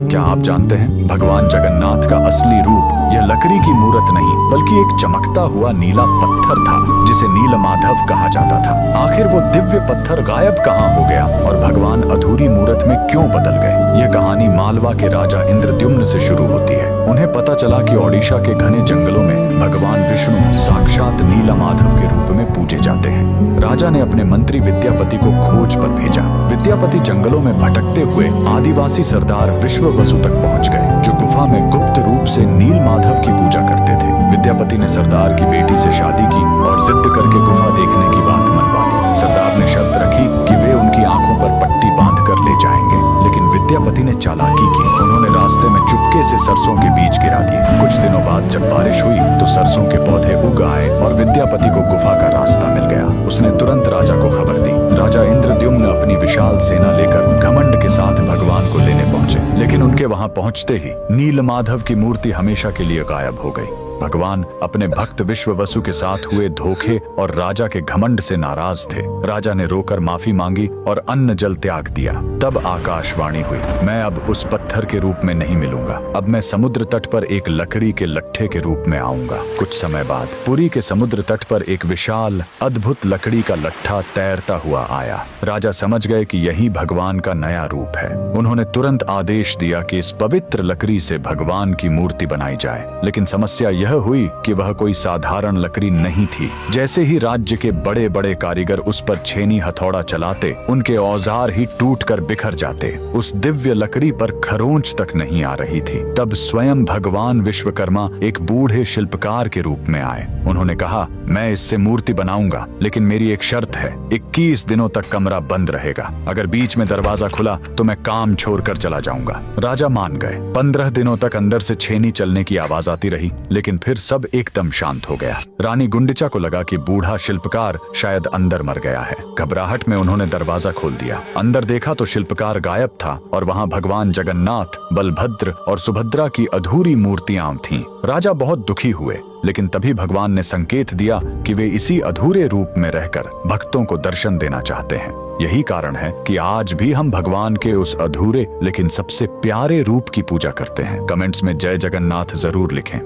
क्या आप जानते हैं भगवान जगन्नाथ का असली रूप यह लकड़ी की मूर्त नहीं बल्कि एक चमकता हुआ नीला पत्थर था जिसे नीलमाधव कहा जाता था। आखिर वो दिव्य पत्थर गायब कहाँ हो गया और भगवान अधूरी मूर्त में क्यों बदल गए? यह कहानी मालवा के राजा इंद्रद्युम्न से शुरू होती है। उन्हें पता चला कि ओडिशा के घने जंगलों में भगवान विष्णु साक्षात नीलमाधव के रूप में पूजे जाते हैं। राजा ने अपने मंत्री विद्यापति को खोज पर भेजा। विद्यापति जंगलों में भटकते हुए आदिवासी सरदार विश्ववसु तक पहुंच गए, जो गुफा में गुप्त रूप से नीलमाधव की पूजा करते थे। विद्यापति ने सरदार की बेटी से शादी की और जिद करके गुफा देखने की बात मनवा ली। सरदार ने शर्त रखी कि वे उनकी आंखों पर पट्टी बांध कर ले जाएंगे, लेकिन विद्यापति ने चालाकी की। उन्होंने रास्ते में चुपके से सरसों के बीज गिरा दिए। कुछ दिनों बाद जब बारिश हुई तो सरसों के पौधे उग आए और विद्यापति को गुफा का रास्ता मिल गया। उसने तुरंत राजा को खबर दी। राजा इंद्रद्युम्न अपनी विशाल सेना लेकर घमंड के साथ भगवान को लेने पहुंचे, लेकिन उनके वहां पहुंचते ही नीलमाधव की मूर्ति हमेशा के लिए गायब हो गई। भगवान अपने भक्त विश्ववसु के साथ हुए धोखे और राजा के घमंड से नाराज थे। राजा ने रोकर माफी मांगी और अन्न जल त्याग दिया। तब आकाशवाणी हुई, मैं अब उस पत्थर के रूप में नहीं मिलूंगा। अब मैं समुद्र तट पर एक लकड़ी के लट्ठे के रूप में आऊंगा। कुछ समय बाद पुरी के समुद्र तट पर एक विशाल अद्भुत लकड़ी का लट्ठा तैरता हुआ आया। राजा समझ गए कि यही भगवान का नया रूप है। उन्होंने तुरंत आदेश दिया कि इस पवित्र लकड़ी से भगवान की मूर्ति बनाई जाए। लेकिन समस्या यह हुई कि वह कोई साधारण लकड़ी नहीं थी। जैसे ही राज्य के बड़े बड़े कारीगर उस पर छेनी हथौड़ा चलाते, उनके औजार ही टूटकर बिखर जाते। उस दिव्य लकड़ी पर खरोंच तक नहीं आ रही थी। तब स्वयं भगवान विश्वकर्मा एक बूढ़े शिल्पकार के रूप में आए। उन्होंने कहा, मैं इससे मूर्ति बनाऊंगा, लेकिन मेरी एक शर्त है। 21 दिनों तक कमरा बंद रहेगा। अगर बीच में दरवाजा खुला तो मैं काम छोड़कर चला जाऊंगा। राजा मान गए। 15 दिनों तक अंदर से छेनी चलने की आवाज आती रही, लेकिन फिर सब एकदम शांत हो गया। रानी गुंडिचा को लगा कि बूढ़ा शिल्पकार शायद अंदर मर गया है। घबराहट में उन्होंने दरवाजा खोल दिया। अंदर देखा तो शिल्पकार गायब था और वहां भगवान जगन्नाथ, बलभद्र और सुभद्रा की अधूरी मूर्तियां थीं। राजा बहुत दुखी हुए, लेकिन तभी भगवान ने संकेत दिया कि वे इसी अधूरे रूप में रहकर भक्तों को दर्शन देना चाहते हैं। यही कारण है कि आज भी हम भगवान के उस अधूरे लेकिन सबसे प्यारे रूप की पूजा करते हैं। कमेंट्स में जय जगन्नाथ जरूर लिखें।